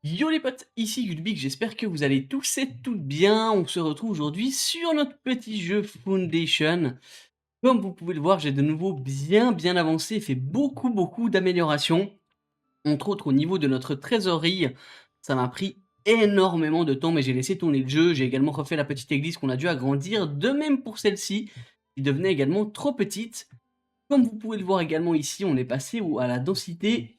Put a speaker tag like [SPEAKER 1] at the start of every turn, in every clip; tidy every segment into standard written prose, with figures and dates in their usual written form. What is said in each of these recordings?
[SPEAKER 1] Yo les potes, ici Yulbik, j'espère que vous allez tous et toutes bien. On se retrouve aujourd'hui sur notre petit jeu Foundation. Comme vous pouvez le voir, j'ai de nouveau bien avancé et fait beaucoup d'améliorations. Entre autres au niveau de notre trésorerie, ça m'a pris énormément de temps mais j'ai laissé tourner le jeu. J'ai également refait la petite église qu'on a dû agrandir. De même pour celle-ci, qui devenait également trop petite. Comme vous pouvez le voir également ici, on est passé à la densité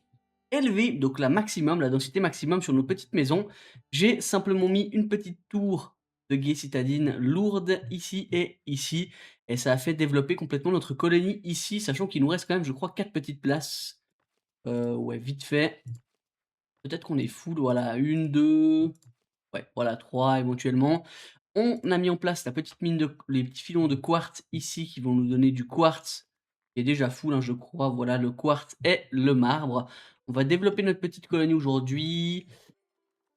[SPEAKER 1] élevée, donc la densité maximum sur nos petites maisons. J'ai simplement mis une petite tour de guet citadine lourde ici et ici, et ça a fait développer complètement notre colonie ici, sachant qu'il nous reste quand même, je crois, 4 petites places. Ouais, vite fait. Peut-être qu'on est full, voilà, une, 2, ouais, voilà, 3 éventuellement. On a mis en place la petite mine de les petits filons de quartz ici qui vont nous donner du quartz qui est déjà full, hein, je crois. Voilà, le quartz et le marbre. On va développer notre petite colonie aujourd'hui.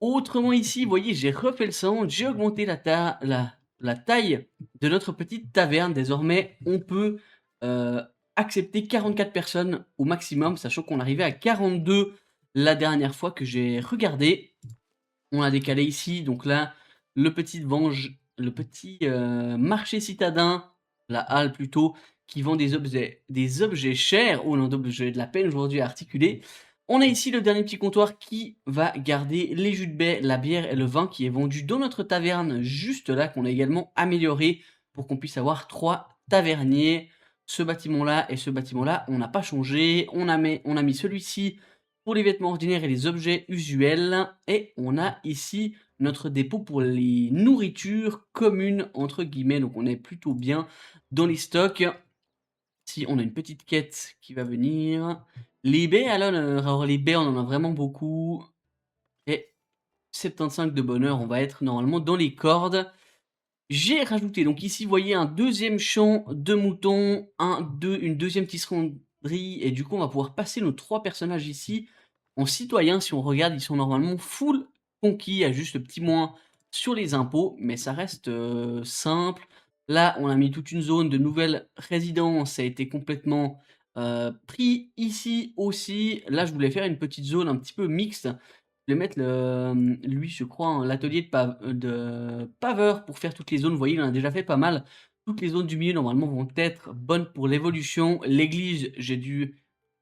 [SPEAKER 1] Autrement ici, vous voyez, j'ai refait le centre, j'ai augmenté la taille de notre petite taverne. Désormais, on peut accepter 44 personnes au maximum, sachant qu'on arrivait à 42 la dernière fois que j'ai regardé. On a décalé ici, donc là, le petit marché citadin, la halle plutôt, qui vend des objets chers, ou non, d'objets de la peine aujourd'hui à articuler. On a ici le dernier petit comptoir qui va garder les jus de baie, la bière et le vin qui est vendu dans notre taverne juste là, qu'on a également amélioré pour qu'on puisse avoir 3 taverniers. Ce bâtiment-là et ce bâtiment-là, on n'a pas changé. On a mis celui-ci pour les vêtements ordinaires et les objets usuels. Et on a ici notre dépôt pour les nourritures communes, entre guillemets. Donc on est plutôt bien dans les stocks. Si on a une petite quête qui va venir. Les baies, alors les baies, on en a vraiment beaucoup. Et 75 de bonheur, on va être normalement dans les cordes. J'ai rajouté, donc ici, vous voyez un deuxième champ de moutons, une deuxième tisseranderie, et du coup, on va pouvoir passer nos 3 personnages ici en citoyens. Si on regarde, ils sont normalement full conquis, il y a juste le petit moins sur les impôts, mais ça reste simple. Là, on a mis toute une zone de nouvelles résidences, ça a été complètement pris ici aussi. Là, je voulais faire une petite zone un petit peu mixte. Je vais mettre lui, je crois, hein, l'atelier de paveur pour faire toutes les zones. Vous voyez, il en a déjà fait pas mal. Toutes les zones du milieu, normalement, vont être bonnes pour l'évolution. L'église, qui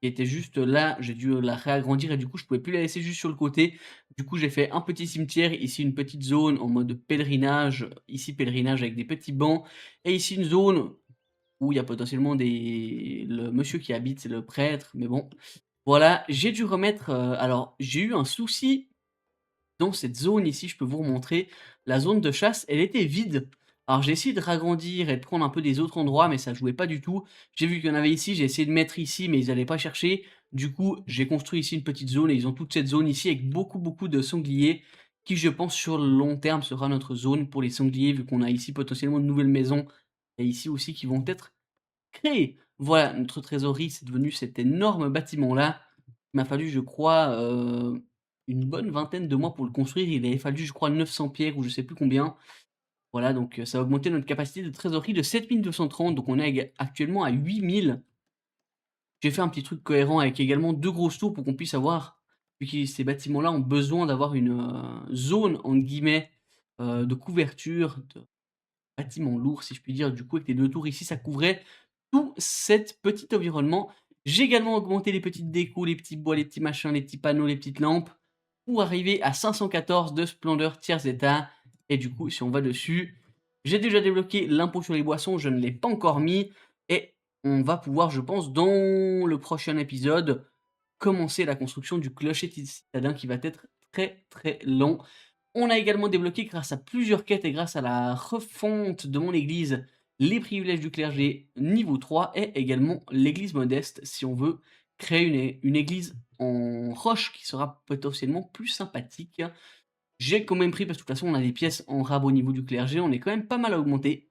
[SPEAKER 1] était juste là, j'ai dû la réagrandir et du coup, je pouvais plus la laisser juste sur le côté. Du coup, j'ai fait un petit cimetière, ici une petite zone en mode pèlerinage, ici pèlerinage avec des petits bancs, et ici une zone où il y a potentiellement le monsieur qui habite, c'est le prêtre, mais bon. Voilà, j'ai dû remettre, alors j'ai eu un souci dans cette zone ici, je peux vous remontrer. La zone de chasse, elle était vide. Alors j'ai essayé de ragrandir et de prendre un peu des autres endroits, mais ça jouait pas du tout. J'ai vu qu'il y en avait ici, j'ai essayé de mettre ici, mais ils allaient pas chercher. Du coup, j'ai construit ici une petite zone et ils ont toute cette zone ici avec beaucoup de sangliers qui, je pense, sur le long terme sera notre zone pour les sangliers, vu qu'on a ici potentiellement de nouvelles maisons et ici aussi qui vont être créées. Voilà, notre trésorerie, c'est devenu cet énorme bâtiment-là. Il m'a fallu, je crois, une bonne vingtaine de mois pour le construire. Il avait fallu, je crois, 900 pierres ou je sais plus combien. Voilà, donc ça a augmenté notre capacité de trésorerie de 7 230, donc on est actuellement à 8 000. J'ai fait un petit truc cohérent avec également 2 grosses tours pour qu'on puisse avoir, vu que ces bâtiments-là ont besoin d'avoir une, «zone» entre guillemets, de couverture, de bâtiment lourd si je puis dire. Du coup, avec les 2 tours ici, ça couvrait tout cet petit environnement. J'ai également augmenté les petites décos, les petits bois, les petits machins, les petits panneaux, les petites lampes, pour arriver à 514 de splendeur tiers état. Et du coup, si on va dessus, j'ai déjà débloqué l'impôt sur les boissons, je ne l'ai pas encore mis. Et on va pouvoir, je pense, dans le prochain épisode, commencer la construction du clocher citadin qui va être très long. On a également débloqué grâce à plusieurs quêtes et grâce à la refonte de mon église, les privilèges du clergé niveau 3 et également l'église modeste si on veut créer une église en roche qui sera potentiellement plus sympathique. J'ai quand même pris parce que de toute façon on a des pièces en rab au niveau du clergé, on est quand même pas mal augmenté.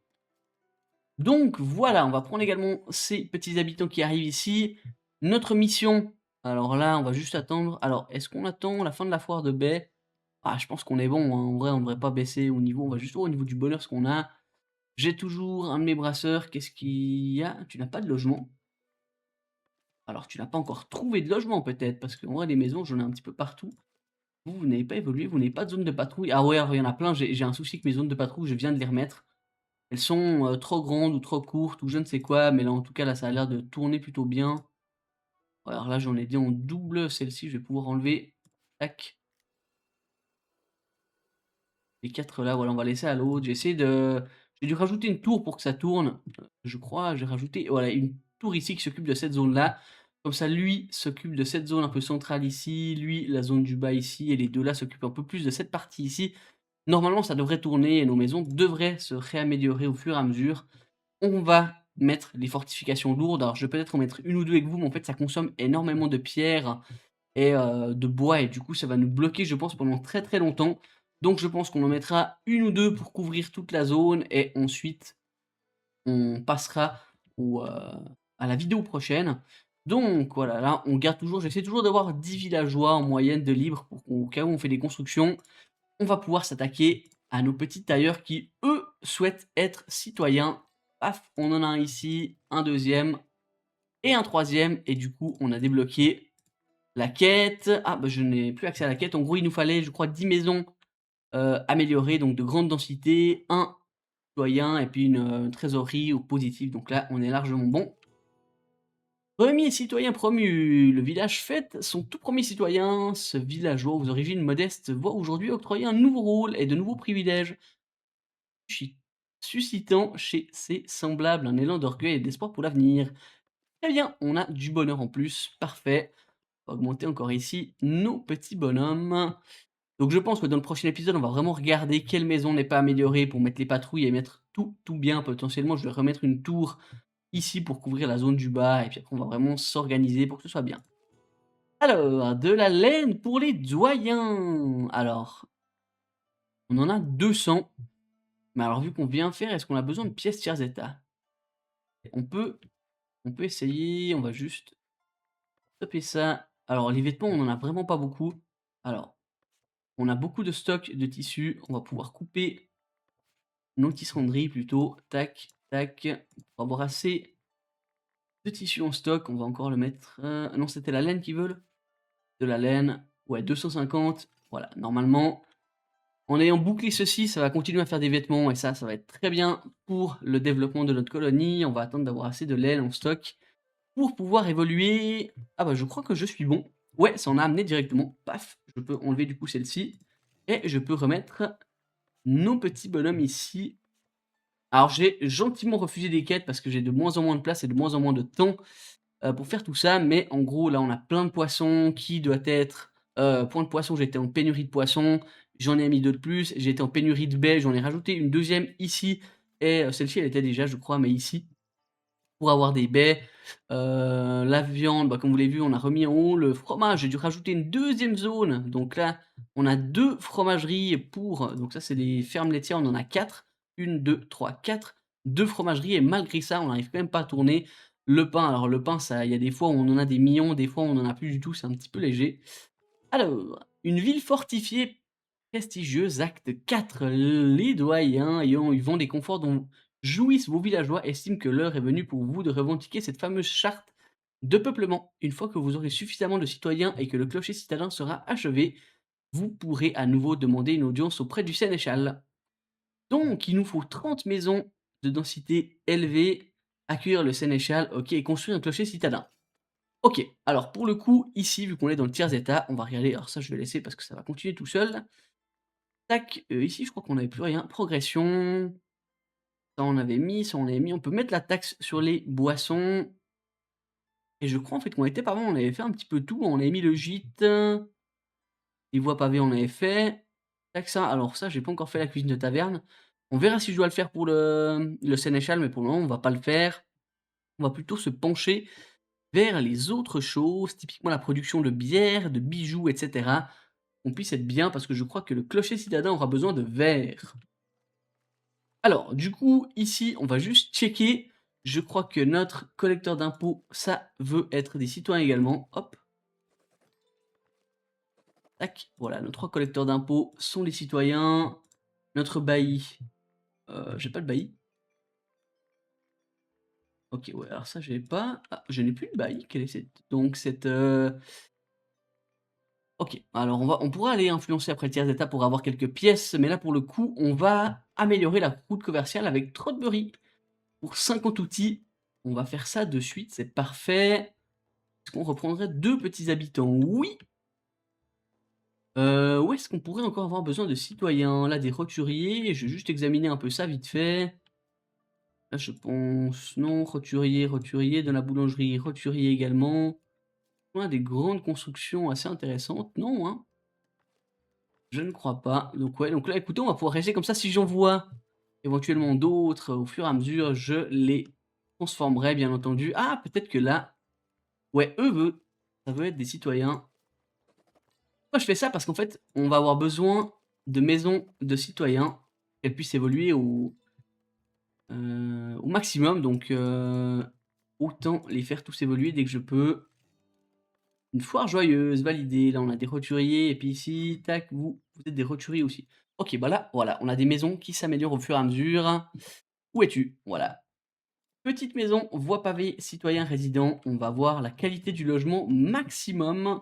[SPEAKER 1] Donc voilà, on va prendre également ces petits habitants qui arrivent ici. Notre mission, alors là on va juste attendre. Alors est-ce qu'on attend la fin de la foire de baie? Ah, je pense qu'on est bon, hein. En vrai, on devrait pas baisser au niveau, on va juste voir au niveau du bonheur ce qu'on a. J'ai toujours un de mes brasseurs, qu'est-ce qu'il y a? Tu n'as pas de logement? Alors tu n'as pas encore trouvé de logement peut-être? Parce qu'en vrai les maisons, j'en ai un petit peu partout. vous n'avez pas évolué, vous n'avez pas de zone de patrouille. Ah ouais, alors il y en a plein, j'ai un souci avec mes zones de patrouille, je viens de les remettre. Elles sont, trop grandes ou trop courtes ou je ne sais quoi, mais là, en tout cas, là, ça a l'air de tourner plutôt bien. Alors là, j'en ai dit en double, celle-ci, je vais pouvoir enlever. Tac. Les 4 là, voilà, on va laisser à l'autre. J'ai dû rajouter une tour pour que ça tourne. Je crois, j'ai rajouté, voilà, une tour ici qui s'occupe de cette zone-là. Comme ça, lui s'occupe de cette zone un peu centrale ici, lui, la zone du bas ici, et les 2 là s'occupent un peu plus de cette partie ici. Normalement, ça devrait tourner et nos maisons devraient se réaméliorer au fur et à mesure. On va mettre les fortifications lourdes. Alors, je vais peut-être en mettre une ou 2 avec vous, mais en fait, ça consomme énormément de pierres et de bois et du coup, ça va nous bloquer, je pense, pendant très, très longtemps. Donc je pense qu'on en mettra une ou 2 pour couvrir toute la zone et ensuite on passera au, à la vidéo prochaine. Donc voilà, là, on garde toujours j'essaie toujours d'avoir 10 villageois en moyenne de libres pour qu'au cas où on fait des constructions, on va pouvoir s'attaquer à nos petits tailleurs qui, eux, souhaitent être citoyens. Paf, on en a un ici, un deuxième et un troisième et du coup, on a débloqué la quête. Ah bah, je n'ai plus accès à la quête. En gros, il nous fallait, je crois, 10 maisons, améliorées, donc de grande densité, un citoyen et puis une trésorerie au positif. Donc là, on est largement bon. Premier citoyen promu, le village fête son tout premier citoyen. Ce villageois aux origines modestes voit aujourd'hui octroyer un nouveau rôle et de nouveaux privilèges, chi suscitant chez ses semblables un élan d'orgueil et d'espoir pour l'avenir. Très bien, on a du bonheur en plus, parfait. On va augmenter encore ici nos petits bonhommes. Donc je pense que dans le prochain épisode, on va vraiment regarder quelle maison n'est pas améliorée pour mettre les patrouilles et mettre tout bien. Potentiellement, je vais remettre une tour ici pour couvrir la zone du bas et puis après on va vraiment s'organiser pour que ce soit bien. Alors, de la laine pour les doyens. Alors, on en a 200. Mais alors vu qu'on vient faire, est-ce qu'on a besoin de pièces tiers état? On peut on peut essayer, on va juste stopper ça. Alors les vêtements, on en a vraiment pas beaucoup. Alors, on a beaucoup de stock de tissus, on va pouvoir couper nos tisseranderies plutôt. Tac, tac. Pour avoir assez de tissu en stock, on va encore le mettre, non, c'était la laine qu'ils veulent? De la laine, ouais, 250. Voilà, normalement, en ayant bouclé ceci, ça va continuer à faire des vêtements et ça va être très bien pour le développement de notre colonie. On va attendre d'avoir assez de laine en stock pour pouvoir évoluer. Ah bah, je crois que je suis bon. Ouais, ça en a amené directement. Paf, je peux enlever du coup celle-ci et je peux remettre nos petits bonhommes ici. Alors j'ai gentiment refusé des quêtes parce que j'ai de moins en moins de place et de moins en moins de temps, pour faire tout ça, mais en gros là on a plein de poissons qui doit être, point de poisson, j'étais en pénurie de poissons, j'en ai mis 2 de plus, j'étais en pénurie de baies, j'en ai rajouté une deuxième ici et celle-ci elle était déjà je crois, mais ici pour avoir des baies. La viande, bah, comme vous l'avez vu, on a remis en haut. Le fromage, j'ai dû rajouter une deuxième zone. Donc là, on a 2 fromageries pour donc ça, c'est les fermes laitières, on en a 4. 1, 2, 3, 4. 2 fromageries et malgré ça, on n'arrive quand même pas à tourner. Le pain, alors le pain, ça il y a des fois où on en a des millions, des fois on en a plus du tout, c'est un petit peu léger. Alors, une ville fortifiée prestigieuse, acte 4. Les doyens ayant eu vent des conforts dont jouissent vos villageois estiment que l'heure est venue pour vous de revendiquer cette fameuse charte de peuplement. Une fois que vous aurez suffisamment de citoyens et que le clocher citadin sera achevé, vous pourrez à nouveau demander une audience auprès du sénéchal. Donc, il nous faut 30 maisons de densité élevée, accueillir le sénéchal, ok, et construire un clocher citadin. OK, alors pour le coup, ici, vu qu'on est dans le tiers état, on va regarder, alors ça je vais laisser parce que ça va continuer tout seul. Tac, ici je crois qu'on n'avait plus rien. Progression, ça on avait mis, ça on avait mis. On peut mettre la taxe sur les boissons et je crois en fait qu'on était pas mal, on avait fait un petit peu tout. On avait mis le gîte, les voies pavées on avait fait. Tac ça, alors ça j'ai pas encore fait la cuisine de taverne. On verra si je dois le faire pour le sénéchal, mais pour le moment on va pas le faire. On va plutôt se pencher vers les autres choses, typiquement la production de bière, de bijoux, et cetera. On puisse être bien parce que je crois que le clocher citadin aura besoin de verre. Alors, du coup, ici, on va juste checker. Je crois que notre collecteur d'impôts, ça veut être des citoyens également. Hop, tac. Voilà, nos 3 collecteurs d'impôts sont les citoyens. Notre bailli, j'ai pas de bailli. OK, ouais, alors ça, j'ai pas. Ah, je n'ai plus de bailli. Quelle est cette donc cette, OK, alors on pourra aller influencer après le tiers d'étape pour avoir quelques pièces, mais là pour le coup, on va améliorer la route commerciale avec Trotbury pour 50 outils. On va faire ça de suite, c'est parfait. Est-ce qu'on reprendrait 2 petits habitants? Oui! Où est-ce qu'on pourrait encore avoir besoin de citoyens? Là, des roturiers, je vais juste examiner un peu ça vite fait. Là, je pense non, roturier, de la boulangerie, roturier également. On a des grandes constructions assez intéressantes, non, hein? Je ne crois pas. Donc ouais, donc là, écoutez, on va pouvoir rester comme ça. Si j'en vois éventuellement d'autres, au fur et à mesure, je les transformerai, bien entendu. Ah, peut-être que là, ouais, ça veut être des citoyens. Pourquoi je fais ça? Parce qu'en fait, on va avoir besoin de maisons de citoyens, qu'elles puissent évoluer au maximum. Donc, autant les faire tous évoluer dès que je peux. Une foire joyeuse, validé. Là, on a des roturiers et puis ici, tac, vous êtes des roturiers aussi. OK, bah là, voilà, on a des maisons qui s'améliorent au fur et à mesure. Où es-tu? Voilà. Petite maison, voie pavée, citoyen résident. On va voir la qualité du logement maximum.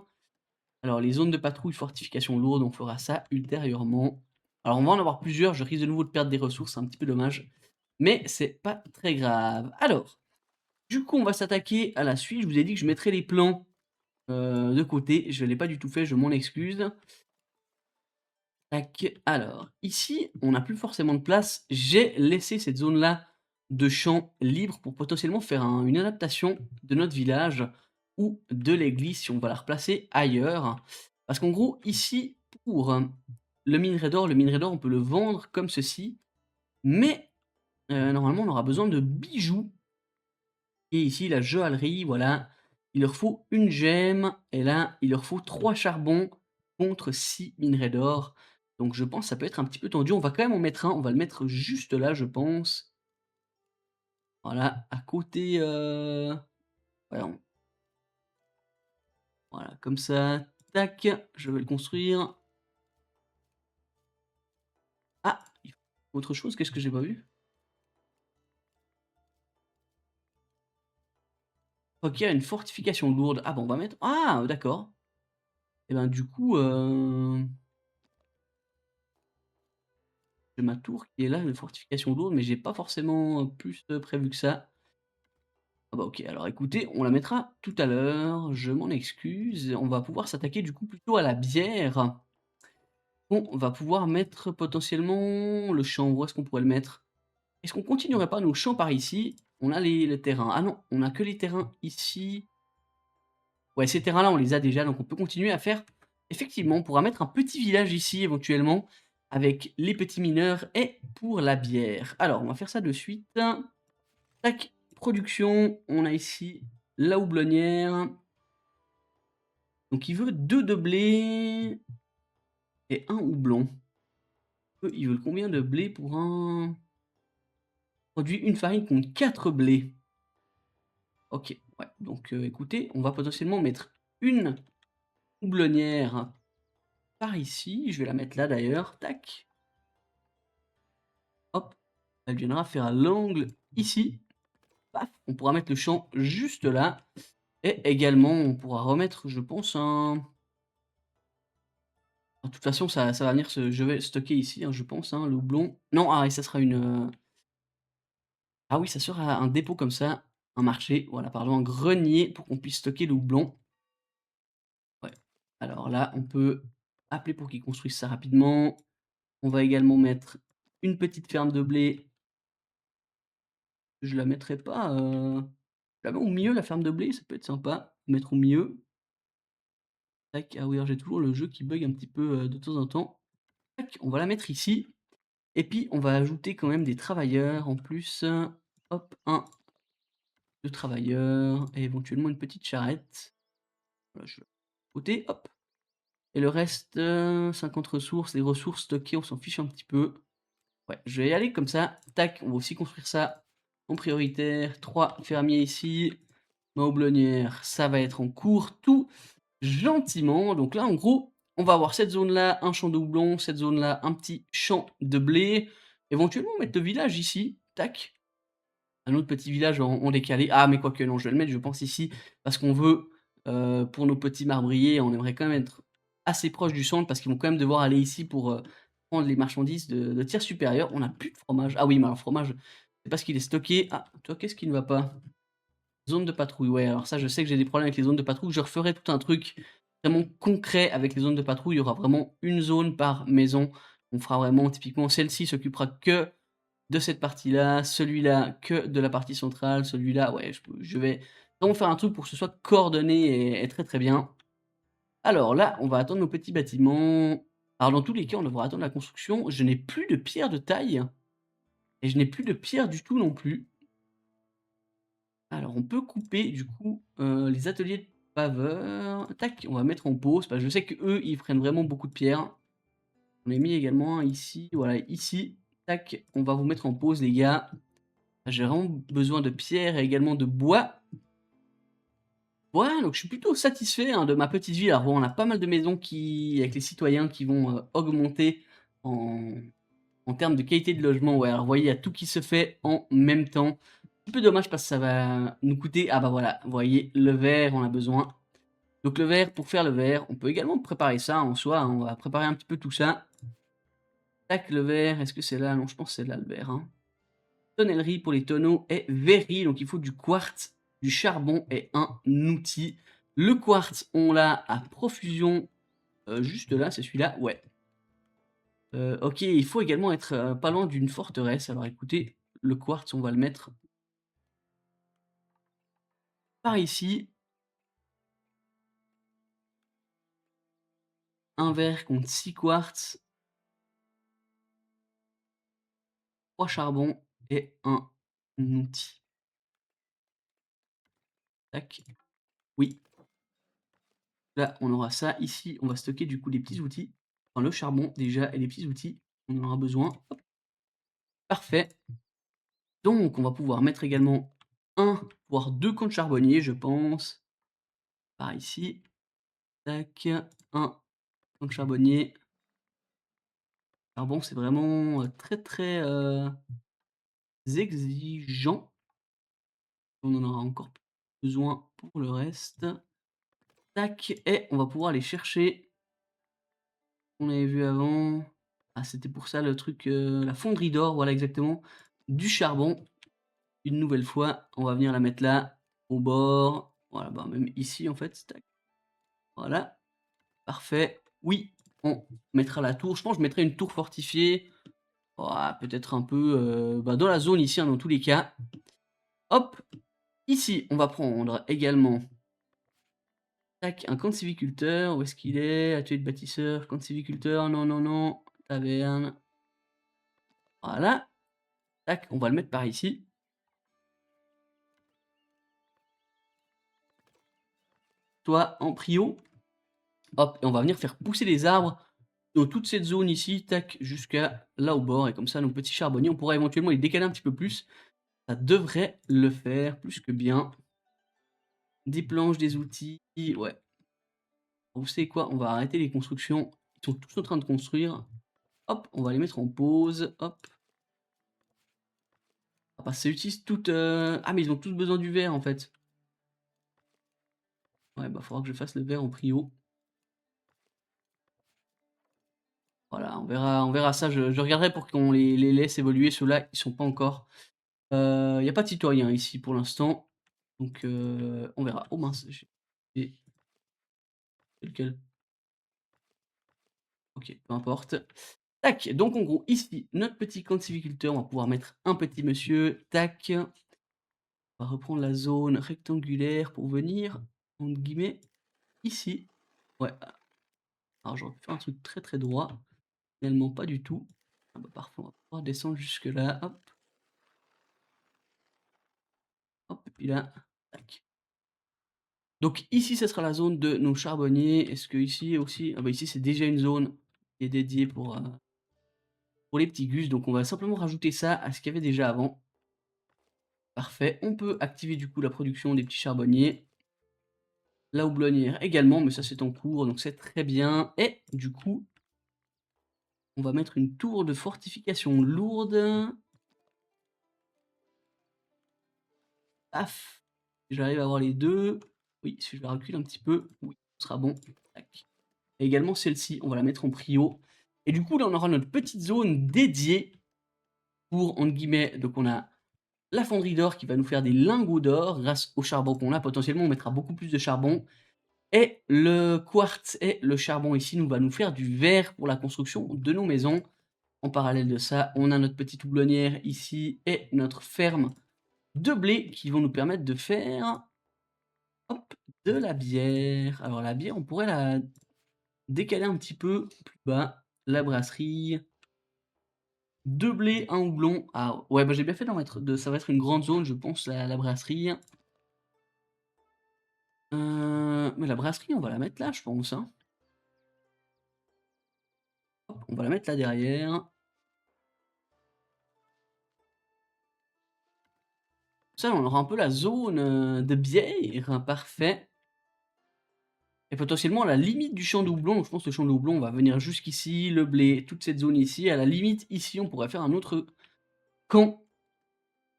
[SPEAKER 1] Alors, les zones de patrouille, fortification lourde, on fera ça ultérieurement. Alors, on va en avoir plusieurs. Je risque de nouveau de perdre des ressources, c'est un petit peu dommage. Mais c'est pas très grave. Alors, du coup, on va s'attaquer à la suite. Je vous ai dit que je mettrais les plans de côté. Je ne l'ai pas du tout fait, je m'en excuse. Tac, alors, ici, on n'a plus forcément de place. J'ai laissé cette zone-là de champ libre pour potentiellement faire une adaptation de notre village ou de l'église si on va la replacer ailleurs. Parce qu'en gros, ici, pour le minerai d'or, on peut le vendre comme ceci. Mais normalement, on aura besoin de bijoux. Et ici, la joaillerie, voilà. Il leur faut une gemme. Et là, il leur faut 3 charbons contre 6 minerais d'or. Donc je pense que ça peut être un petit peu tendu. On va quand même en mettre un. On va le mettre juste là, je pense. Voilà, à côté, voilà, voilà, comme ça. Tac, je vais le construire. Ah! Il faut autre chose, qu'est-ce que j'ai pas vu? OK, une fortification lourde. Ah bah, on va mettre ah! D'accord. Et ben, du coup, j'ai ma tour qui est là, une fortification lourde, mais j'ai pas forcément, plus, prévu que ça. Ah bah, OK, alors écoutez, on la mettra tout à l'heure, je m'en excuse. On va pouvoir s'attaquer du coup plutôt à la bière. On va pouvoir mettre potentiellement le champ, où est-ce qu'on pourrait le mettre? Est-ce qu'on continuerait pas nos champs par ici? On a les terrains. Ah non, on a que les terrains ici. Ouais, ces terrains-là, on les a déjà, donc on peut continuer à faire effectivement, on pourra mettre un petit village ici éventuellement, avec les petits mineurs et pour la bière. Alors, on va faire ça de suite. Tac, production, on a ici la houblonnière. Donc il veut 2 de blé et un houblon. Eux, ils veulent combien de blé pour un produit une farine contre 4 blés? OK, ouais, donc écoutez, on va potentiellement mettre une houblonnière par ici. Je vais la mettre là d'ailleurs, tac. Hop, elle viendra faire l'angle ici. Paf, on pourra mettre le champ juste là et également on pourra remettre, je pense, un de toute façon ça va venir se je vais stocker ici, hein, je pense, hein, le houblon. Non, ah et ça sera ah oui, ça sera un dépôt comme ça, un marché, voilà, pardon, un grenier pour qu'on puisse stocker le houblon. Ouais. Alors là, on peut appeler pour qu'ils construisent ça rapidement. On va également mettre une petite ferme de blé. Je la mettrai pas, je la mets au milieu la ferme de blé, ça peut être sympa, mettre au milieu. Tac, ah oui, alors j'ai toujours le jeu qui bug un petit peu, de temps en temps. Tac, on va la mettre ici et puis on va ajouter quand même des travailleurs en plus. Hop, un 2 travailleurs et éventuellement une petite charrette. Voilà, je côté, hop et le reste, 50 ressources, les ressources stockées, on s'en fiche un petit peu. Ouais, je vais y aller comme ça. Tac, on va aussi construire ça en prioritaire. 3 fermiers ici. Ma houblonnière, ça va être en cours tout gentiment. Donc là, en gros, on va avoir cette zone-là, un champ de houblon, cette zone-là, un petit champ de blé. Éventuellement, mettre le village ici. Tac. Un autre petit village en décalé. Ah, mais quoique non, je vais le mettre, je pense, ici, parce qu'on veut, pour nos petits marbriers, on aimerait quand même être assez proche du centre parce qu'ils vont quand même devoir aller ici pour, prendre les marchandises de tiers supérieur. On a plus de fromage. Ah oui, mais alors fromage, c'est parce qu'il est stocké. Ah, toi, qu'est-ce qui ne va pas? Zone de patrouille, ouais, alors ça, je sais que j'ai des problèmes avec les zones de patrouille. Je referai tout un truc vraiment concret avec les zones de patrouille. Il y aura vraiment une zone par maison. On fera vraiment typiquement celle-ci s'occupera que de cette partie-là, celui-là que de la partie centrale, celui-là, ouais, je vais vraiment faire un truc pour que ce soit coordonné et très, très bien. Alors là, on va attendre nos petits bâtiments. Alors dans tous les cas, on devra attendre la construction. Je n'ai plus de pierre de taille et je n'ai plus de pierre du tout non plus. Alors on peut couper du coup, les ateliers de paveurs. Tac, on va mettre en pause parce que je sais qu'eux, ils prennent vraiment beaucoup de pierres. On a mis également un ici, voilà, ici. Tac, on va vous mettre en pause les gars. J'ai vraiment besoin de pierres et également de bois. Ouais, donc je suis plutôt satisfait, hein, de ma petite ville. Alors bon, on a pas mal de maisons qui avec les citoyens qui vont, augmenter en termes de qualité de logement. Ouais, alors vous voyez, il y a tout qui se fait en même temps. Un peu dommage parce que ça va nous coûter ah bah voilà, vous voyez, le verre, on a besoin. Donc le verre, pour faire le verre, on peut également préparer ça en soi, hein. On va préparer un petit peu tout ça. Tac, le verre, est-ce que c'est là? Non, je pense que c'est là le verre, hein. Tonnellerie pour les tonneaux et verrerie, donc il faut du quartz, du charbon et un outil. Le quartz, on l'a à profusion, juste là, c'est celui-là, ouais. OK, il faut également être, pas loin d'une forteresse. Alors écoutez, le quartz, on va le mettre par ici. Un verre contre 6 quartz, 3 charbons et un outil. Tac. Oui, là, on aura ça. Ici, on va stocker du coup les petits outils. Enfin, le charbon déjà et les petits outils, on en aura besoin. Hop, parfait. Donc, on va pouvoir mettre également un voire 2 comptes charbonniers, je pense. Par ici. Tac, un compte charbonnier. Charbon, c'est vraiment, très, très, exigeant. On en aura encore besoin pour le reste. Tac et on va pouvoir aller chercher on avait vu avant. Ah, c'était pour ça le truc, la fonderie d'or, voilà exactement. Du charbon, une nouvelle fois, on va venir la mettre là, au bord, voilà, bah, même ici en fait, tac, voilà, parfait. Oui, on mettra la tour, je pense que je mettrai une tour fortifiée, ouah, peut-être un peu, bah, dans la zone ici, hein, dans tous les cas. Hop, ici, on va prendre également, tac, un camp de sylviculteur, où est-ce qu'il est? Atelier de bâtisseur, camp de sylviculteur, non, non, non, taverne, voilà. Tac, on va le mettre par ici. Toi en prio. Hop, et on va venir faire pousser les arbres dans toute cette zone ici, tac, jusqu'à là au bord. Et comme ça, nos petits charbonniers, on pourra éventuellement les décaler un petit peu plus. Ça devrait le faire plus que bien. Des planches, des outils, ouais. Vous savez quoi? On va arrêter les constructions. Ils sont tous en train de construire. Hop, on va les mettre en pause. Hop. Ah bah, ça utilise toutes. Ah, mais ils ont tous besoin du verre en fait. Ouais, bah, faudra que je fasse le verre en prio. Voilà, on verra ça. Je regarderai pour qu'on les laisse évoluer. Ceux-là, ils sont pas encore. Il y a pas de citoyen ici pour l'instant, donc on verra. Oh mince, j'ai et c'est lequel? OK, peu importe. Tac, donc en gros ici, notre petit camp de sylviculteur, on va pouvoir mettre un petit monsieur, tac. On va reprendre la zone rectangulaire pour venir, entre guillemets, ici. Ouais, alors j'aurais pu faire un truc très, très droit, finalement pas du tout. Ah bah parfois on va pouvoir descendre jusque là, hop, hop et puis là, tac. Donc ici, ça sera la zone de nos charbonniers. Est-ce que ici aussi ah bah, ici, c'est déjà une zone qui est dédiée pour les petits gus, donc on va simplement rajouter ça à ce qu'il y avait déjà avant. Parfait. On peut activer du coup la production des petits charbonniers. La houblonnière également, mais ça c'est en cours, donc c'est très bien. Et du coup, on va mettre une tour de fortification lourde. Paf! Si j'arrive à avoir les 2. Oui, si je la recule un petit peu, oui, ce sera bon. Tac. Et également celle-ci, on va la mettre en prio. Et du coup, là, on aura notre petite zone dédiée pour, entre guillemets, donc on a la fonderie d'or qui va nous faire des lingots d'or grâce au charbon qu'on a. Potentiellement, on mettra beaucoup plus de charbon. Et le quartz et le charbon ici nous va nous faire du verre pour la construction de nos maisons. En parallèle de ça, on a notre petite houblonnière ici et notre ferme de blé qui vont nous permettre de faire, hop, de la bière. Alors la bière, on pourrait la décaler un petit peu plus bas. La brasserie, 2 blés, 1 houblon. Ah ouais, bah j'ai bien fait d'en mettre 2. Ça va être une grande zone, je pense, la brasserie. Mais la brasserie, on va la mettre là, je pense, hein. Hop, on va la mettre là derrière. Ça, on aura un peu la zone, de bière, hein, parfait. Et potentiellement à la limite du champ de houblon, donc je pense que le champ de houblon, on va venir jusqu'ici, le blé, toute cette zone ici. À la limite, ici, on pourrait faire un autre camp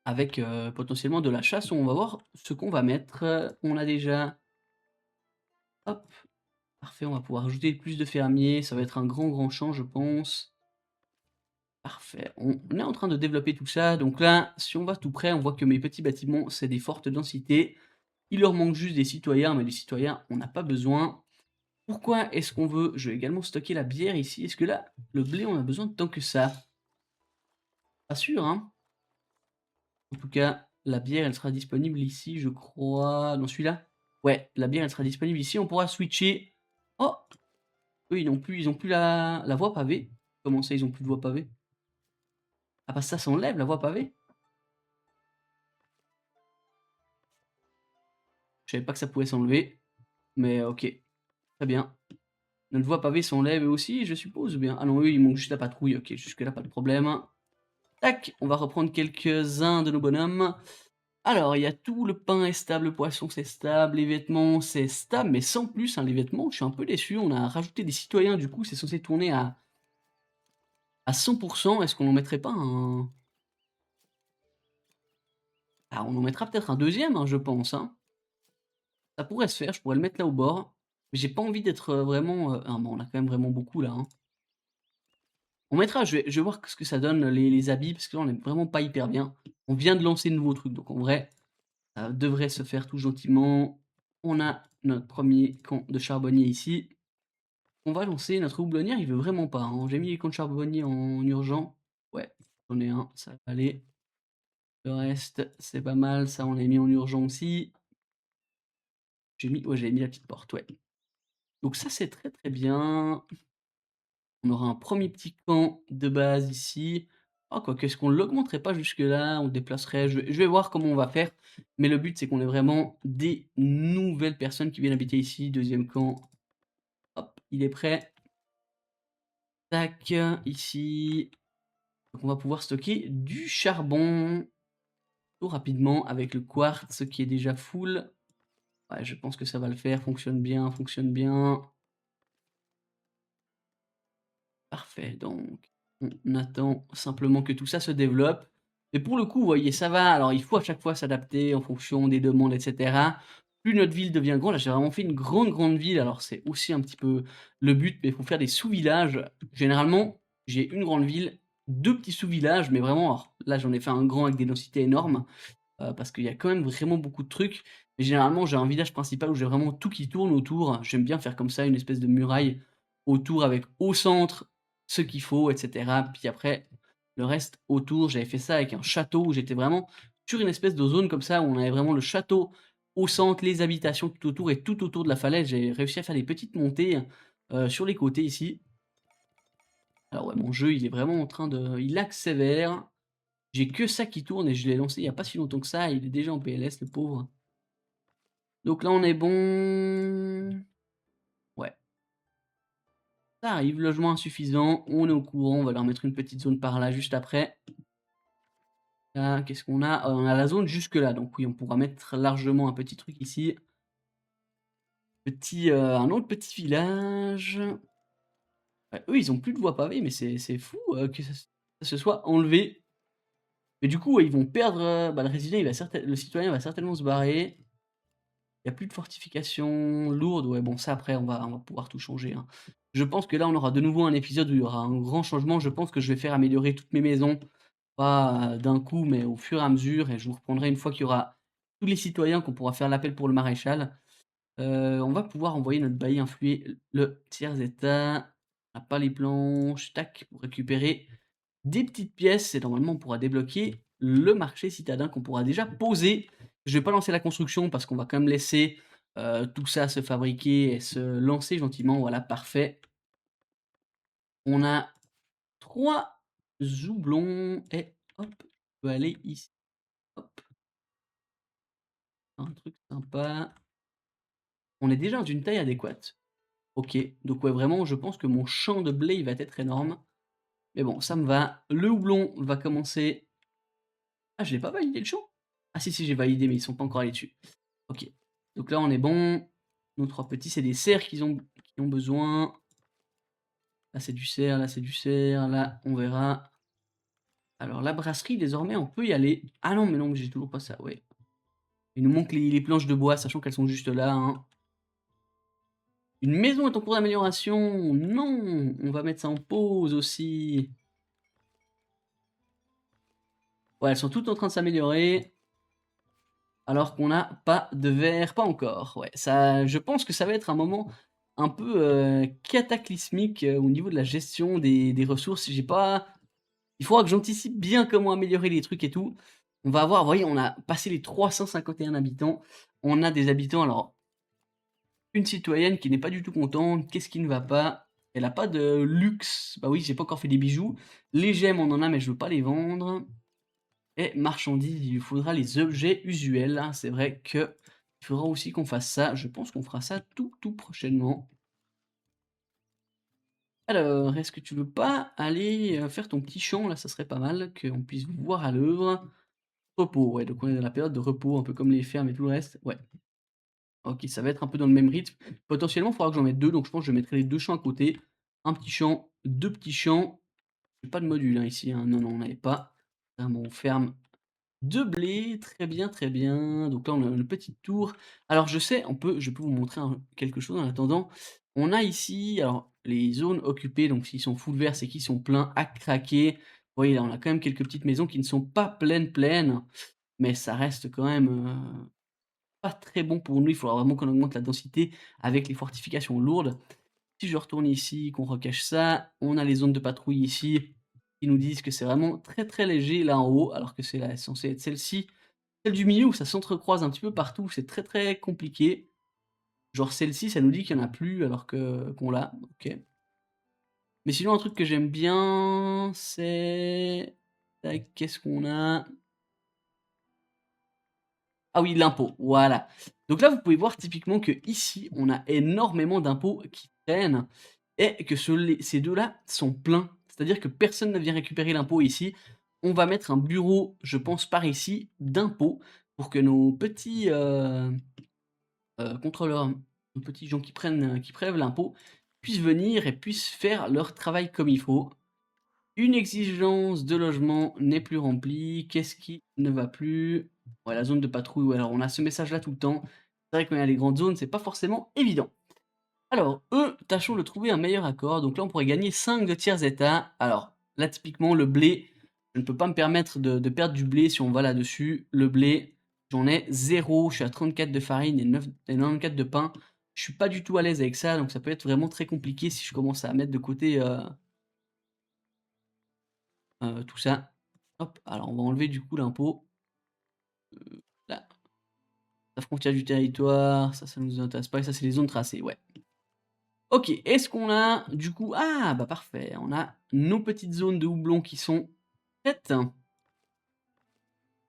[SPEAKER 1] avec, potentiellement de la chasse. On va voir ce qu'on va mettre, on a déjà hop, parfait, on va pouvoir ajouter plus de fermiers. Ça va être un grand, grand champ, je pense. Parfait, on est en train de développer tout ça. Donc là, si on va tout près, on voit que mes petits bâtiments, c'est des fortes densités. Il leur manque juste des citoyens, mais les citoyens, on n'a pas besoin. Pourquoi est-ce qu'on veut je vais également stocker la bière ici. Est-ce que là, le blé, on a besoin de tant que ça? Pas sûr, hein? En tout cas, la bière, elle sera disponible ici, je crois dans celui-là? Ouais, la bière, elle sera disponible ici. On pourra switcher. Oh! Eux, ils ont plus la voie pavée. Comment ça, ils ont plus de voie pavée? Ah bah ça s'enlève, la voie pavée? Je savais pas que ça pouvait s'enlever, mais OK, très bien. Notre voie pavée s'enlève eux aussi, je suppose, ou bien? Ah non, eux, il manque juste la patrouille. OK, jusque-là, pas de problème. Tac, on va reprendre quelques-uns de nos bonhommes. Alors, il y a tout, le pain est stable, le poisson c'est stable, les vêtements c'est stable, mais sans plus, hein, les vêtements, je suis un peu déçu. On a rajouté des citoyens, du coup, c'est censé tourner à 100%. Est-ce qu'on en mettrait pas un... Ah, on en mettra peut-être un deuxième, hein, je pense, hein. Ça pourrait se faire, je pourrais le mettre là au bord. Mais j'ai pas envie d'être vraiment... Ah bon, on a quand même vraiment beaucoup là, hein. On mettra, je vais voir ce que ça donne, les habits, parce que là, on est vraiment pas hyper bien. On vient de lancer de nouveaux trucs, donc en vrai, ça devrait se faire tout gentiment. On a notre premier camp de charbonnier ici. On va lancer notre houblonnière, il veut vraiment pas, hein. J'ai mis les camps de charbonnier en urgent. Ouais, j'en ai un, ça va aller. Le reste, c'est pas mal, ça on l'a mis en urgent aussi. Ouais, j'avais mis la petite porte, ouais. Donc ça, c'est très, très bien. On aura un premier petit camp de base ici. Ah quoique, est-ce qu'on l'augmenterait pas jusque-là? On déplacerait, je vais voir comment on va faire. Mais le but, c'est qu'on ait vraiment des nouvelles personnes qui viennent habiter ici. Deuxième camp, hop, il est prêt. Tac, ici. Donc on va pouvoir stocker du charbon tout rapidement avec le quartz qui est déjà full. Ouais, je pense que ça va le faire, fonctionne bien, fonctionne bien. Parfait, donc on attend simplement que tout ça se développe. Et pour le coup, vous voyez, ça va. Alors, il faut à chaque fois s'adapter en fonction des demandes, et cetera. Plus notre ville devient grande, là, j'ai vraiment fait une grande, grande ville. Alors, c'est aussi un petit peu le but, mais il faut faire des sous-villages. Généralement, j'ai une grande ville, 2 petits sous-villages, mais vraiment, alors, là, j'en ai fait un grand avec des densités énormes, parce qu'il y a quand même vraiment beaucoup de trucs. Mais généralement, j'ai un village principal où j'ai vraiment tout qui tourne autour. J'aime bien faire comme ça, une espèce de muraille autour avec au centre ce qu'il faut, et cetera. Puis après, le reste autour, j'avais fait ça avec un château où j'étais vraiment sur une espèce de zone comme ça, où on avait vraiment le château au centre, les habitations tout autour et tout autour de la falaise. J'ai réussi à faire des petites montées, sur les côtés ici. Alors ouais, mon jeu, il est vraiment en train de il accélère. J'ai que ça qui tourne et je l'ai lancé il y a pas si longtemps que ça, il est déjà en PLS le pauvre. Donc là, on est bon. Ouais, ça arrive, logement insuffisant, on est au courant, on va leur mettre une petite zone par là juste après. Là, qu'est-ce qu'on a? On a la zone jusque là, donc oui, on pourra mettre largement un petit truc ici. Petit, un autre petit village. Ouais, eux, ils ont plus de voie pavée, mais c'est fou, que ça se soit enlevé. Mais du coup, ouais, ils vont perdre, bah, le résident, le citoyen va certainement se barrer. Il y a plus de fortifications lourdes. Ouais, bon ça après on va pouvoir tout changer, hein. Je pense que là, on aura de nouveau un épisode où il y aura un grand changement. Je pense que je vais faire améliorer toutes mes maisons, pas, d'un coup, mais au fur et à mesure et je vous reprendrai une fois qu'il y aura tous les citoyens, qu'on pourra faire l'appel pour le maréchal. On va pouvoir envoyer notre bailli influer le tiers état. On a pas les planches, tac, pour récupérer des petites pièces et normalement on pourra débloquer le marché citadin qu'on pourra déjà poser. Je vais pas lancer la construction parce qu'on va quand même laisser, tout ça se fabriquer et se lancer gentiment. Voilà, parfait. On a 3 houblons et hop, on peut aller ici, hop, un truc sympa. On est déjà dans une taille adéquate. OK, donc ouais, vraiment, je pense que mon champ de blé, il va être énorme. Mais bon, ça me va. Le houblon va commencer. Ah, je l'ai pas validé le champ? Ah si, si, j'ai validé, mais ils sont pas encore allés dessus. OK, donc là, on est bon. Nos 3 petits, c'est des serres qui ont besoin. Là, c'est du cerf, là, c'est du cerf, là, on verra. Alors la brasserie, désormais, on peut y aller. Ah non, mais non, mais j'ai toujours pas ça, ouais. Il nous manque les planches de bois, sachant qu'elles sont juste là, hein. Une maison est en cours d'amélioration! Non! On va mettre ça en pause aussi. Ouais, elles sont toutes en train de s'améliorer, alors qu'on n'a pas de verre, pas encore. Ouais, ça je pense que ça va être un moment un peu, cataclysmique, au niveau de la gestion des ressources. J'ai pas Il faudra que j'anticipe bien comment améliorer les trucs et tout. On va avoir, vous voyez, on a passé les 351 habitants. On a des habitants, alors, une citoyenne qui n'est pas du tout contente. Qu'est-ce qui ne va pas? Elle a pas de luxe. Bah oui, j'ai pas encore fait des bijoux. Les gemmes, on en a, mais je veux pas les vendre. Et marchandises, il lui faudra les objets usuels, hein. C'est vrai que il faudra aussi qu'on fasse ça. Je pense qu'on fera ça tout prochainement. Alors, est-ce que tu veux pas aller, faire ton petit champ là? Ça serait pas mal qu'on puisse vous voir à l'œuvre. Repos, ouais, donc on est dans la période de repos, un peu comme les fermes et tout le reste. Ouais, OK, ça va être un peu dans le même rythme. Potentiellement, il faudra que j'en mette 2, donc je pense que je mettrai les 2 champs à côté. Un petit champ, 2 petits champs. J'ai pas de module, hein, ici, hein. Non, non, on n'avait pas. Vraiment, on ferme de blé, très bien, très bien. Donc là, on a une petite tour. Alors je peux vous montrer quelque chose en attendant. On a ici, alors les zones occupées, donc s'ils sont full vert, c'est qu'ils sont pleins à craquer. Vous voyez là, on a quand même quelques petites maisons qui ne sont pas pleines, mais ça reste quand même, pas très bon pour nous. Il faudra vraiment qu'on augmente la densité avec les fortifications lourdes. Si je retourne ici, qu'on recache ça, on a les zones de patrouille ici, qui nous disent que c'est vraiment très léger là en haut, alors que censé être celle-ci. Celle du milieu où ça s'entrecroise un petit peu partout, c'est très compliqué. Genre celle-ci, ça nous dit qu'il y en a plus alors que qu'on l'a, OK. Mais sinon un truc que j'aime bien, c'est tac, qu'est-ce qu'on a? Ah oui, l'impôt, voilà. Donc là, vous pouvez voir typiquement que ici, on a énormément d'impôts qui traînent et que ces 2-là sont pleins. C'est-à-dire que personne ne vient récupérer l'impôt ici. On va mettre un bureau, je pense par ici, d'impôts pour que nos petits, contrôleurs, nos petits gens qui prélèvent l'impôt puissent venir et puissent faire leur travail comme il faut. Une exigence de logement n'est plus remplie. Qu'est-ce qui ne va plus? Ouais, la zone de patrouille, ouais, alors on a ce message-là tout le temps. C'est vrai que quand il y a les grandes zones, c'est pas forcément évident. Alors, eux, tâchons de trouver un meilleur accord. Donc là, on pourrait gagner 5 de tiers état. Alors, là, typiquement, le blé, je ne peux pas me permettre de perdre du blé si on va là-dessus. Le blé, j'en ai 0. Je suis à 34 de farine et 94 de pain. Je suis pas du tout à l'aise avec ça, donc ça peut être vraiment très compliqué si je commence à mettre de côté tout ça. Hop, alors on va enlever du coup l'impôt. Là, la frontière du territoire, ça nous intéresse pas, et ça c'est les zones tracées, ouais. OK, est-ce qu'on a du coup ah bah parfait, on a nos petites zones de houblon qui sont prêtes.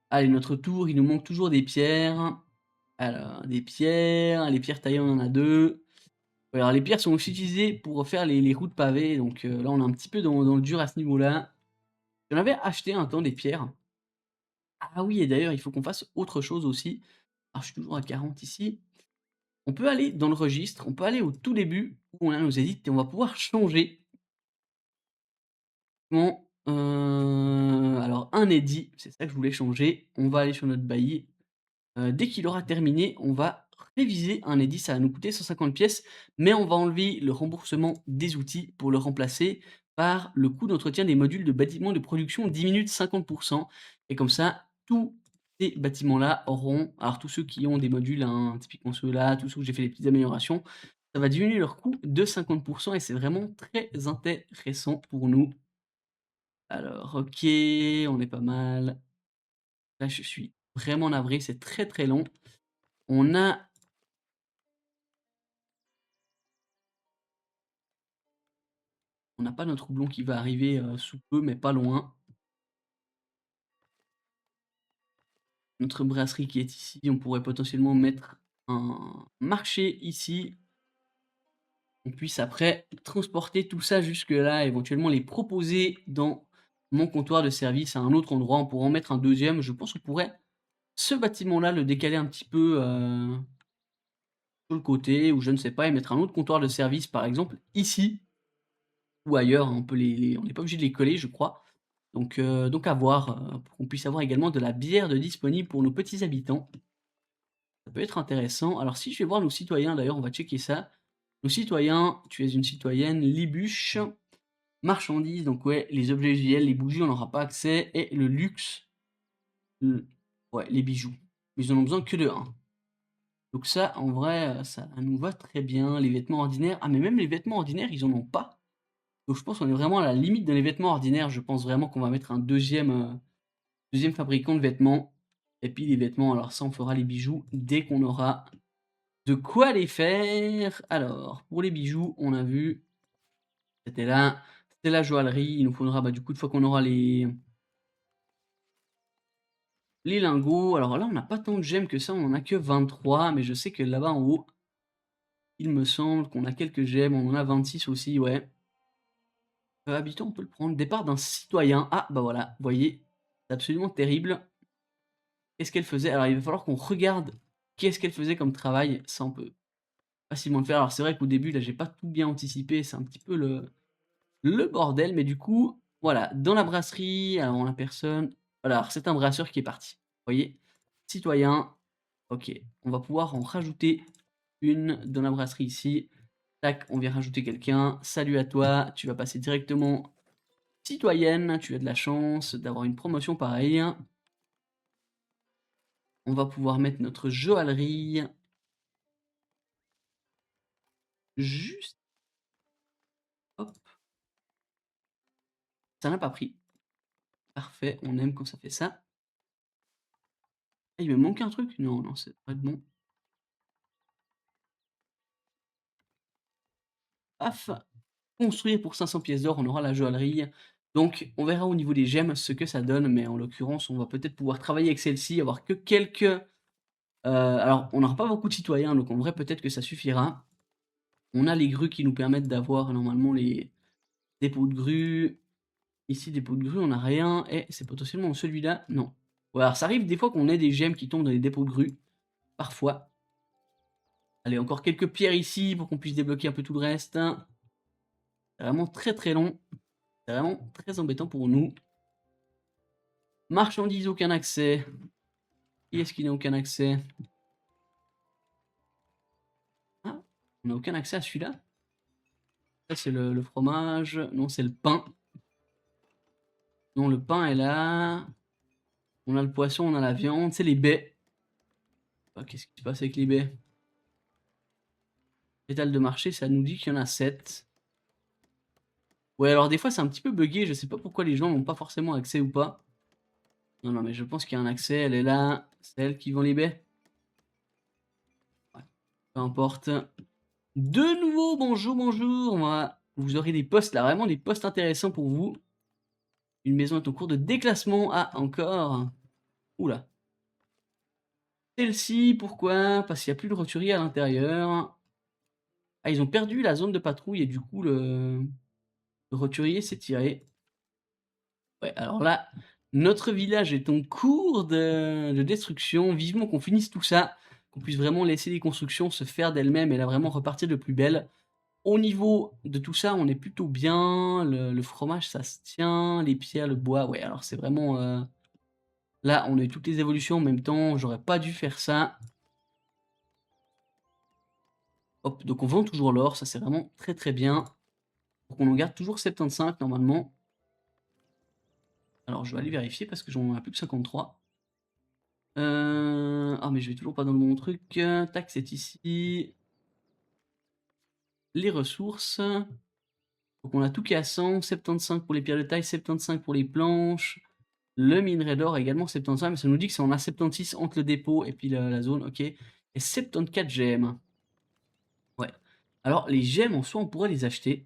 [SPEAKER 1] Allez, notre tour, il nous manque toujours des pierres. Alors, des pierres, les pierres taillées, on en a 2. Ouais, alors les pierres sont aussi utilisées pour faire les routes pavées, donc là on est un petit peu dans le dur à ce niveau-là. J'en avais acheté un temps des pierres. Ah oui et d'ailleurs il faut qu'on fasse autre chose aussi. Alors je suis toujours à 40 ici. On peut aller dans le registre, on peut aller au tout début où on a nos edits et on va pouvoir changer alors un edit, c'est ça que je voulais changer. On va aller sur notre bailli. Dès qu'il aura terminé, on va réviser un édit, ça va nous coûter 150 pièces, mais on va enlever le remboursement des outils pour le remplacer par le coût d'entretien des modules de bâtiments de production diminue de 50 et comme ça, tous ces bâtiments-là auront alors tous ceux qui ont des modules, hein, typiquement ceux-là, tous ceux où j'ai fait des petites améliorations, ça va diminuer leur coût de 50 et c'est vraiment très intéressant pour nous. Alors OK, on est pas mal. Là, je suis vraiment navré, c'est très, très long. On a on n'a pas notre houblon qui va arriver, sous peu, mais pas loin. Notre brasserie qui est ici, on pourrait potentiellement mettre un marché ici. On puisse après transporter tout ça jusque là, éventuellement les proposer dans mon comptoir de service à un autre endroit. On pourrait en mettre un deuxième. Je pense qu'on pourrait ce bâtiment-là, le décaler un petit peu, sur le côté ou je ne sais pas et mettre un autre comptoir de service, par exemple, ici ou ailleurs, hein. On peut on n'est pas obligé de les coller, je crois. Donc à voir, pour qu'on puisse avoir également de la bière de disponible pour nos petits habitants. Ça peut être intéressant. Alors si je vais voir nos citoyens d'ailleurs, on va checker ça. Nos citoyens, tu es une citoyenne, Libuche, marchandises, donc ouais, les objets usuels, les bougies, on n'aura pas accès et le luxe, l ouais, les bijoux. Mais ils en ont besoin que de un. Donc ça, en vrai, ça nous va très bien. Les vêtements ordinaires ah mais même les vêtements ordinaires, ils en ont pas. Donc je pense qu'on est vraiment à la limite dans les vêtements ordinaires. Je pense vraiment qu'on va mettre un deuxième fabricant de vêtements et puis les vêtements, alors ça, on fera les bijoux dès qu'on aura de quoi les faire. Alors, pour les bijoux, on a vu, c'était là, c'était la joaillerie. Il nous faudra, bah, du coup, une fois qu'on aura les lingots. Alors là, on n'a pas tant de gemmes que ça, on en a que 23, mais je sais que là-bas en haut, il me semble qu'on a quelques gemmes, on en a 26 aussi, ouais. Habitant, on peut le prendre. Départ d'un citoyen. Ah, bah voilà, vous voyez, c'est absolument terrible. Qu'est-ce qu'elle faisait? Alors, il va falloir qu'on regarde qu'est-ce qu'elle faisait comme travail. Ça, on peut facilement le faire. Alors, c'est vrai qu'au début, là, j'ai pas tout bien anticipé. C'est un petit peu le bordel. Mais du coup, voilà, dans la brasserie, alors la personne. Voilà, alors c'est un brasseur qui est parti. Vous voyez? Citoyen. Ok. On va pouvoir en rajouter une dans la brasserie ici. Tac, on vient rajouter quelqu'un. Salut à toi. Tu vas passer directement citoyenne. Tu as de la chance d'avoir une promotion pareille. On va pouvoir mettre notre joaillerie juste hop, ça n'a pas pris. Parfait, on aime quand ça fait ça. Ah, il me manque un truc? Non, non, c'est pas bon. Paf! Construire pour 500 pièces d'or, on aura la joaillerie. Donc on verra au niveau des gemmes ce que ça donne, mais en l'occurrence, on va peut-être pouvoir travailler avec celle-ci, avoir que quelques, alors on n'aura pas beaucoup de citoyens, donc en vrai peut-être que ça suffira. On a les grues qui nous permettent d'avoir normalement les dépôts de grues. Ici, dépôt de grue, on n'a rien et c'est potentiellement celui-là, non. Ouais, alors ça arrive des fois qu'on ait des gemmes qui tombent dans les dépôts de grue, parfois. Allez, encore quelques pierres ici pour qu'on puisse débloquer un peu tout le reste. C'est vraiment très, très long. C'est vraiment très embêtant pour nous. Marchandises, aucun accès. Qui est-ce qui n'a aucun accès? Ah, on n'a aucun accès à celui-là? Ça, c'est le fromage. Non, c'est le pain. Non, le pain est là. On a le poisson, on a la viande. C'est les baies. Ah, qu'est-ce qui se passe avec les baies? Étal de marché, ça nous dit qu'il y en a 7. Ouais, alors des fois, c'est un petit peu buggé. Je sais pas pourquoi les gens n'ont pas forcément accès ou pas. Non, non, mais je pense qu'il y a un accès. Elle est là. C'est elle qui vend les baies. Ouais, peu importe. De nouveau, bonjour, bonjour. Vous aurez des postes là, vraiment des postes intéressants pour vous. Une maison est en cours de déclassement. Ah, encore. Oula. Celle-ci, pourquoi? Parce qu'il n'y a plus de roturier à l'intérieur. Ah, ils ont perdu la zone de patrouille et du coup, le roturier s'est tiré. Ouais, alors là, notre village est en cours de destruction. Vivement qu'on finisse tout ça, qu'on puisse vraiment laisser les constructions se faire d'elles-mêmes et là vraiment repartir de plus belle. Au niveau de tout ça, on est plutôt bien. Le fromage, ça se tient. Les pierres, le bois, ouais, alors c'est vraiment, là, on a eu toutes les évolutions en même temps. J'aurais pas dû faire ça. Hop, donc on vend toujours l'or, ça c'est vraiment très, très bien. Donc on en garde toujours 75 normalement. Alors je vais aller vérifier parce que j'en ai plus que 53. Ah mais je vais toujours pas dans le bon truc. Tac, c'est ici. Les ressources. Donc on a tout qui est à 100, 75 pour les pierres de taille, 75 pour les planches. Le minerai d'or également 75, mais ça nous dit que ça en a 76 entre le dépôt et puis la zone, OK. Et 74 gemmes. Ouais. Alors les gemmes en soi, on pourrait les acheter.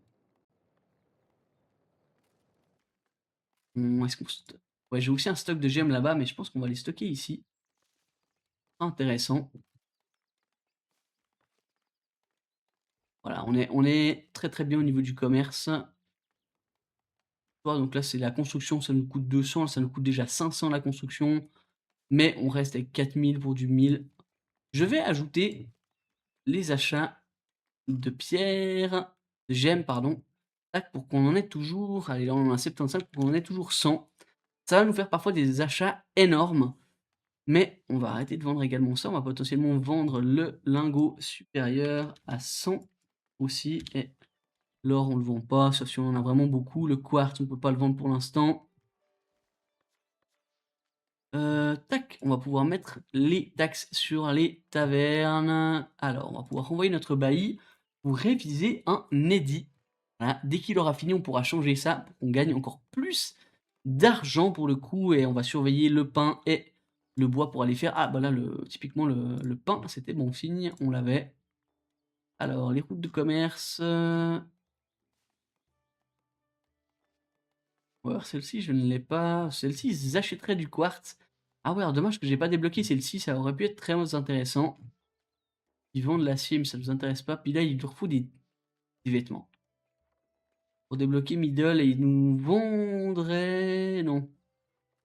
[SPEAKER 1] Est-ce qu'on ouais, j'ai aussi un stock de gemmes là-bas, mais je pense qu'on va les stocker ici. Intéressant. Voilà, on est très, très bien au niveau du commerce. Voilà, donc là, c'est la construction, ça nous coûte 200, ça nous coûte déjà 500 la construction, mais on reste avec 4000 pour du 1000. Je vais ajouter les achats de pierres, de gemmes, pardon, tac, pour qu'on en ait toujours, allez, là, on en a 75, pour qu'on en ait toujours 100. Ça va nous faire parfois des achats énormes, mais on va arrêter de vendre également ça. On va potentiellement vendre le lingot supérieur à 100 aussi, et l'or, on le vend pas, sauf si on en a vraiment beaucoup. Le quartz, on peut pas le vendre pour l'instant. Tac, on va pouvoir mettre les taxes sur les tavernes. Alors, on va pouvoir renvoyer notre bailli pour réviser un édit. Voilà, dès qu'il aura fini, on pourra changer ça pour qu'on gagne encore plus d'argent pour le coup et on va surveiller le pain et le bois pour aller faire ah bah là typiquement le pain, c'était bon signe, on l'avait. Alors les routes de commerce, ou alors celle-ci je ne l'ai pas. Celle-ci, ils achèteraient du quartz. Ah ouais, alors dommage que j'ai pas débloqué celle-ci, ça aurait pu être très intéressant. Ils vendent l'acier, mais ça nous intéresse pas. Puis là, il leur faut des vêtements. Pour débloquer middle et ils nous vendraient non.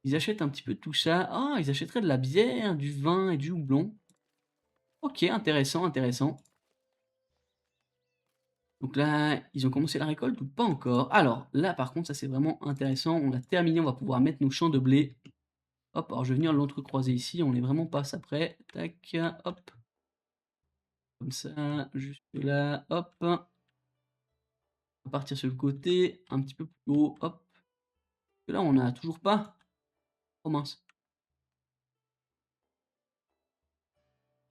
[SPEAKER 1] Ils achètent un petit peu tout ça. Ah, ils achèteraient de la bière, du vin et du houblon. OK, intéressant, intéressant. Donc là, ils ont commencé la récolte ou pas encore? Alors, là, par contre, ça, c'est vraiment intéressant. On a terminé, on va pouvoir mettre nos champs de blé. Hop, alors je vais venir l'entrecroiser ici, on est vraiment pas ça près. Tac, hop, comme ça, juste là, hop. On va partir sur le côté, un petit peu plus haut, hop. Et là, on a toujours pas. Oh mince.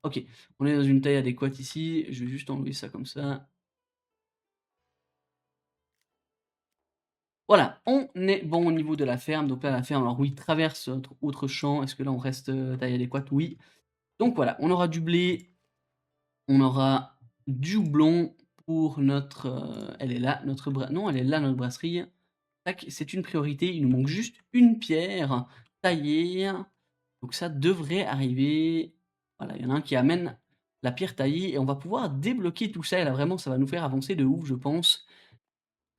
[SPEAKER 1] OK, on est dans une taille adéquate ici. Je vais juste enlever ça comme ça. Voilà, on est bon au niveau de la ferme. Donc là, la ferme, alors oui, traverse autre champ. Est-ce que là, on reste taille adéquate? Oui. Donc voilà, on aura du blé, on aura du houblon pour notre. Elle est là, notre non, elle est là, notre brasserie. Tac, c'est une priorité. Il nous manque juste une pierre taillée. Donc ça devrait arriver. Voilà, il y en a un qui amène la pierre taillée et on va pouvoir débloquer tout ça et là vraiment ça va nous faire avancer de ouf je pense.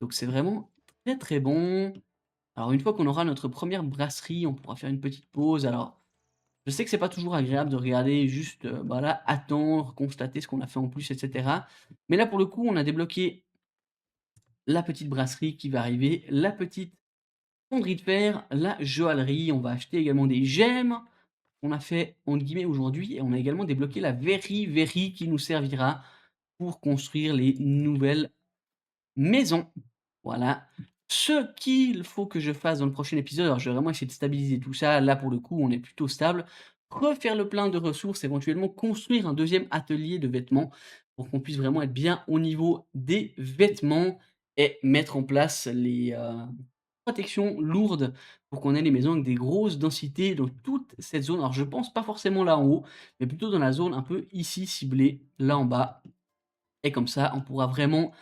[SPEAKER 1] Donc c'est vraiment très, très bon. Alors une fois qu'on aura notre première brasserie, on pourra faire une petite pause. Alors, je sais que c'est pas toujours agréable de regarder juste, bah, là, attendre, constater ce qu'on a fait en plus et cetera. Mais là pour le coup, on a débloqué la petite brasserie qui va arriver, la petite fonderie de fer, la joaillerie. On va acheter également des gemmes. On a fait entre guillemets aujourd'hui et on a également débloqué la verrie qui nous servira pour construire les nouvelles maisons. Voilà. Ce qu'il faut que je fasse dans le prochain épisode, alors je vais vraiment essayer de stabiliser tout ça. Là, pour le coup, on est plutôt stable. Refaire le plein de ressources, éventuellement construire un deuxième atelier de vêtements pour qu'on puisse vraiment être bien au niveau des vêtements et mettre en place les protections lourdes pour qu'on ait les maisons avec des grosses densités dans toute cette zone. Alors, je pense pas forcément là en haut, mais plutôt dans la zone un peu ici ciblée, là en bas. Et comme ça, on pourra vraiment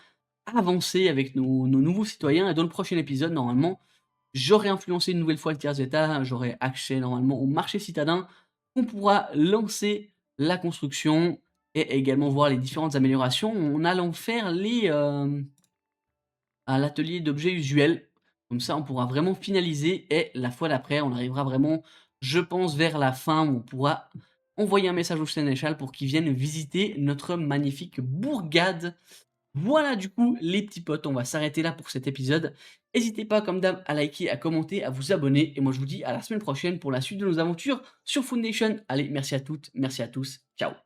[SPEAKER 1] avancer avec nos nouveaux citoyens et dans le prochain épisode, normalement, j'aurai influencé une nouvelle fois le tiers état, j'aurai accès normalement au marché citadin, on pourra lancer la construction et également voir les différentes améliorations en allant faire à l'atelier d'objets usuels. Comme ça, on pourra vraiment finaliser et la fois d'après, on arrivera vraiment, je pense, vers la fin où on pourra envoyer un message au sénéchal pour qu'il vienne visiter notre magnifique bourgade. Voilà du coup les petits potes, on va s'arrêter là pour cet épisode. N'hésitez pas comme d'hab à liker, à commenter, à vous abonner et moi je vous dis à la semaine prochaine pour la suite de nos aventures sur Foundation. Allez, merci à toutes, merci à tous, ciao.